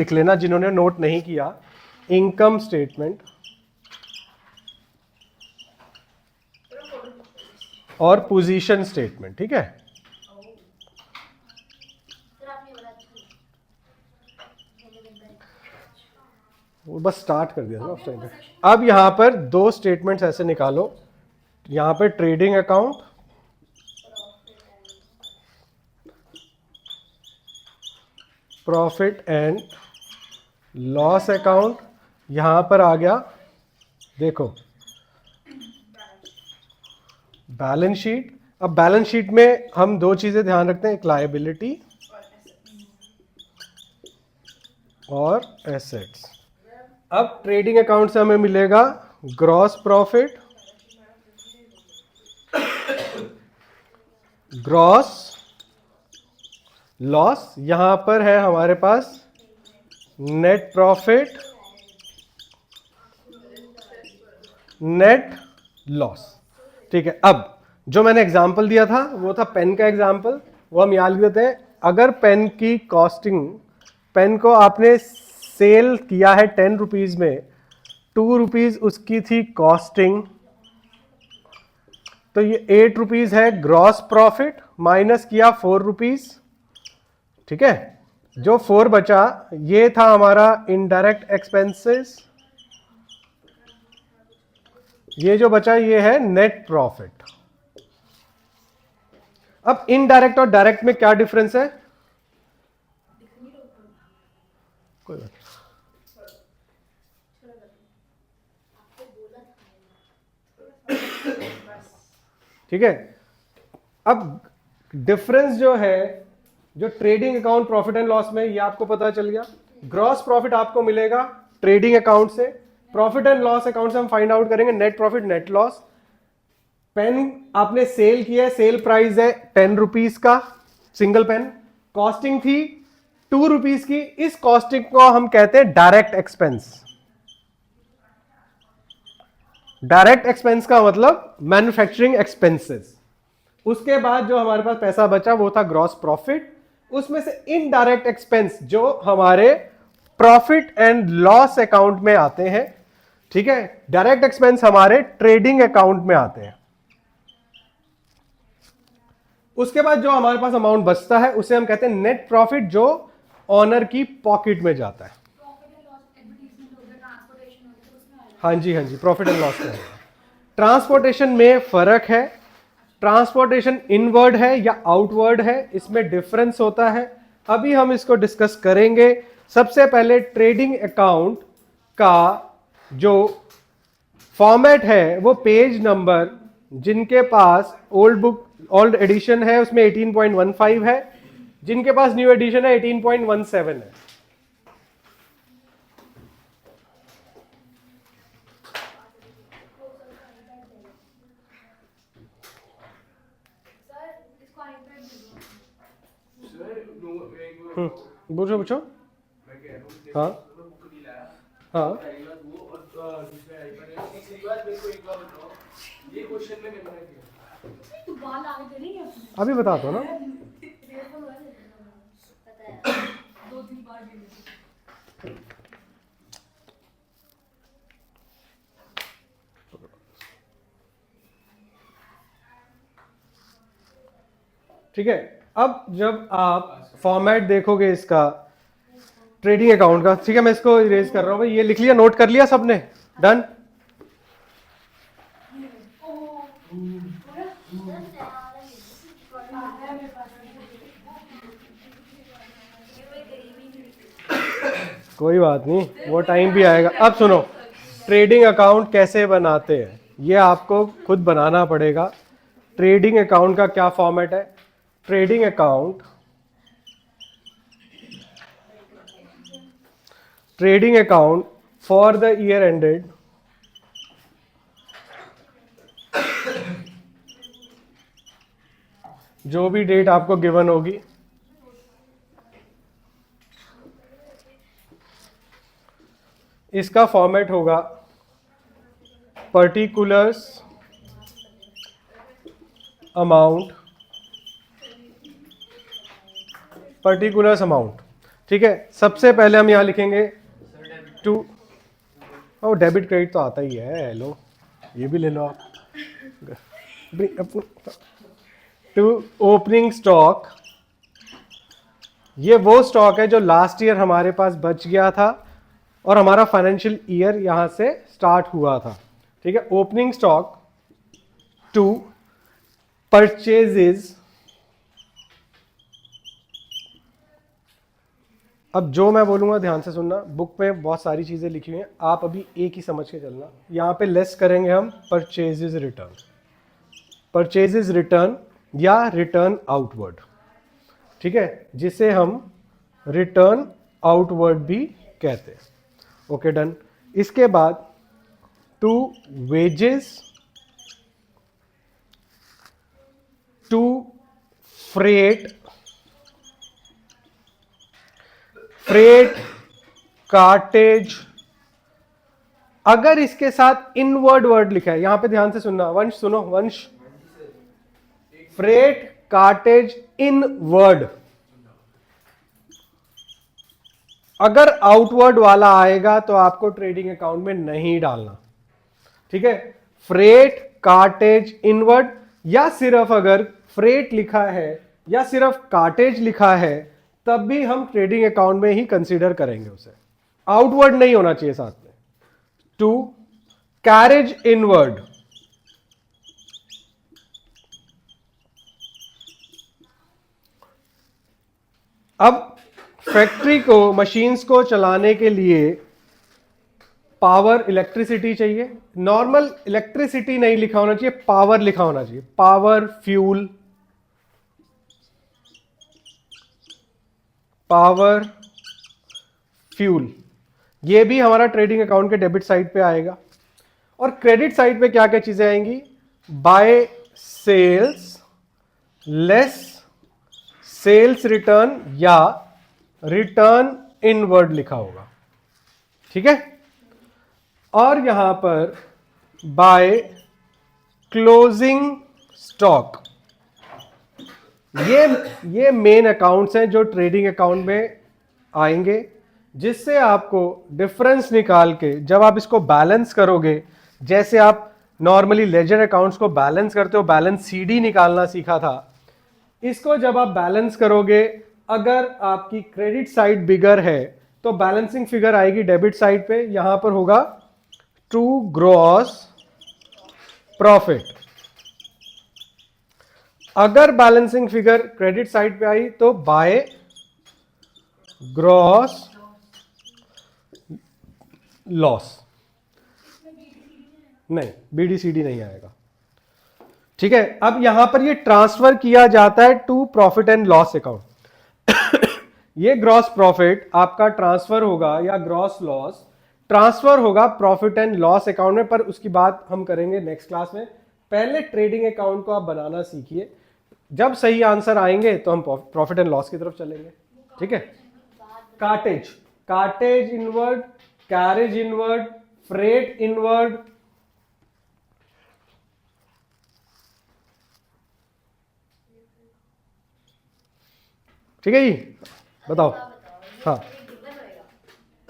लिख लेना जिन्होंने नोट नहीं किया, इनकम स्टेटमेंट और पोजीशन स्टेटमेंट, ठीक है। वो बस स्टार्ट कर दिया था उस टाइम पे। अब यहां पर दो स्टेटमेंट्स ऐसे निकालो, यहां पे trading account, profit and loss account, यहां पर आ गया देखो बैलेंस शीट। अब बैलेंस शीट में हम दो चीजें ध्यान रखते हैं, एक लायबिलिटी और एसेट्स। अब ट्रेडिंग अकाउंट से हमें मिलेगा ग्रॉस प्रॉफिट, ग्रॉस लॉस, यहां पर है हमारे पास नेट प्रॉफिट, नेट लॉस, ठीक है। अब जो मैंने एग्जांपल दिया था वो था पेन का एग्जांपल, वो हम याद देते हैं। अगर पेन की कॉस्टिंग, पेन को आपने सेल किया है 10 रुपीज में, 2 रुपीज उसकी थी कॉस्टिंग, तो ये 8 रुपीज है ग्रॉस प्रॉफिट, माइनस किया 4 रुपीज, ठीक है। जो 4 बचा ये था हमारा इनडायरेक्ट एक्सपेंसेस, ये जो बचा ये है नेट प्रॉफिट। अब इनडायरेक्ट और डायरेक्ट में क्या डिफरेंस है? कोई बात नहीं, ठीक है। अब डिफरेंस जो है, जो trading account profit and loss में, ये आपको पता चल गया। ग्रॉस प्रॉफिट आपको मिलेगा ट्रेडिंग अकाउंट से, प्रॉफिट एंड लॉस अकाउंट से हम फाइंड आउट करेंगे net profit net loss. Pen आपने सेल किया है, सेल प्राइस है 10 रुपीज का सिंगल पेन, कॉस्टिंग थी 2 रुपीज की, इस कॉस्टिंग को हम कहते हैं डायरेक्ट एक्सपेंस। डायरेक्ट एक्सपेंस का मतलब मैन्युफैक्चरिंग एक्सपेंसेस। उसके बाद जो हमारे पास पैसा बचा वो था ग्रॉस प्रॉफिट, उसमें से इनडायरेक्ट एक्सपेंस जो हमारे प्रॉफिट एंड लॉस अकाउंट में आते हैं, ठीक है। डायरेक्ट एक्सपेंस हमारे ट्रेडिंग अकाउंट में आते हैं। उसके बाद जो हमारे पास अमाउंट बचता है उसे हम कहते हैं नेट प्रॉफिट, जो ऑनर की पॉकेट में जाता है। हाँ जी, हाँ जी, प्रॉफिट एंड लॉस में। ट्रांसपोर्टेशन में फर्क है, ट्रांसपोर्टेशन इनवर्ड है या आउटवर्ड है, इसमें डिफरेंस होता है। अभी हम इसको डिस्कस करेंगे। सबसे पहले ट्रेडिंग अकाउंट का जो फॉर्मेट है वो पेज नंबर, जिनके पास ओल्ड बुक ओल्ड एडिशन है उसमें 18.15 है, जिनके पास न्यू एडिशन है 18.17 है। पूछो पूछो। हाँ हाँ, अभी बता दो ना। ठीक है, अब जब आप फॉर्मेट देखोगे इसका ट्रेडिंग अकाउंट का, ठीक है, मैं इसको इरेज कर रहा हूं भाई। ये लिख लिया, नोट कर लिया सबने? डन। कोई बात नहीं, वो टाइम भी आएगा। अब सुनो, ट्रेडिंग अकाउंट कैसे बनाते हैं ये आपको खुद बनाना पड़ेगा। ट्रेडिंग अकाउंट का क्या फॉर्मेट है? Trading account, trading account for the year ended जो भी डेट आपको गिवन होगी, इसका फॉर्मेट होगा पर्टिकुलर्स अमाउंट, पर्टिकुलर्स अमाउंट, ठीक है, सबसे पहले हम यहाँ लिखेंगे टू, ओ डेबिट क्रेडिट तो आता ही है, लो ये भी ले लो आप। टू ओपनिंग स्टॉक, ये वो स्टॉक है जो लास्ट ईयर हमारे पास बच गया था और हमारा फाइनेंशियल ईयर यहां से स्टार्ट हुआ था। ठीक है, ओपनिंग स्टॉक टू परचेजेस, अब जो मैं बोलूंगा ध्यान से सुनना, बुक में बहुत सारी चीजें लिखी हुई हैं, आप अभी एक ही समझ के चलना। यहां पे लेस करेंगे हम परचेजेस रिटर्न, परचेजेस रिटर्न या रिटर्न आउटवर्ड, ठीक है, जिसे हम रिटर्न आउटवर्ड भी कहते हैं। Okay done. इसके बाद to wages, to freight, freight cartage, अगर इसके साथ इनवर्ड वर्ड लिखा है, यहां पे ध्यान से सुनना, वंश सुनो, वंश, फ्रेट कार्टेज इनवर्ड, अगर आउटवर्ड वाला आएगा तो आपको ट्रेडिंग अकाउंट में नहीं डालना। ठीक है, फ्रेट कार्टेज इनवर्ड, या सिर्फ अगर फ्रेट लिखा है या सिर्फ कार्टेज लिखा है तब भी हम ट्रेडिंग अकाउंट में ही कंसीडर करेंगे उसे, आउटवर्ड नहीं होना चाहिए साथ में। टू कैरेज इनवर्ड, अब फैक्ट्री को, मशीन्स को चलाने के लिए पावर, इलेक्ट्रिसिटी चाहिए। नॉर्मल इलेक्ट्रिसिटी नहीं लिखा होना चाहिए, पावर लिखा होना चाहिए, पावर, फ्यूल, पावर, फ्यूल, ये भी हमारा ट्रेडिंग अकाउंट के डेबिट साइड पे आएगा। और क्रेडिट साइड पे क्या क्या चीजें आएंगी, by sales, less sales return या रिटर्न इनवर्ड लिखा होगा। ठीक है, और यहां पर बाय क्लोजिंग स्टॉक, ये मेन अकाउंट्स हैं जो ट्रेडिंग अकाउंट में आएंगे, जिससे आपको डिफरेंस निकाल के जब आप इसको बैलेंस करोगे, जैसे आप नॉर्मली लेजर अकाउंट्स को बैलेंस करते हो, बैलेंस सीडी निकालना सीखा था, इसको जब आप बैलेंस करोगे, अगर आपकी क्रेडिट साइड बिगर है तो बैलेंसिंग फिगर आएगी डेबिट साइड पे, यहां पर होगा टू ग्रॉस प्रॉफिट। अगर बैलेंसिंग फिगर क्रेडिट साइड पे आई तो बाय ग्रॉस लॉस, नहीं बीडीसीडी नहीं आएगा। ठीक है, अब यहां पर ये ट्रांसफर किया जाता है to profit and loss account. ये ग्रॉस प्रॉफिट आपका ट्रांसफर होगा या ग्रॉस लॉस ट्रांसफर होगा प्रॉफिट एंड लॉस अकाउंट में, पर उसकी बात हम करेंगे नेक्स्ट क्लास में। पहले ट्रेडिंग अकाउंट को आप बनाना सीखिए, जब सही आंसर आएंगे तो हम प्रॉफिट एंड लॉस की तरफ चलेंगे। ठीक है, cartage, cartage inward, carriage inward, freight inward, ठीक है जी, बताओ। हाँ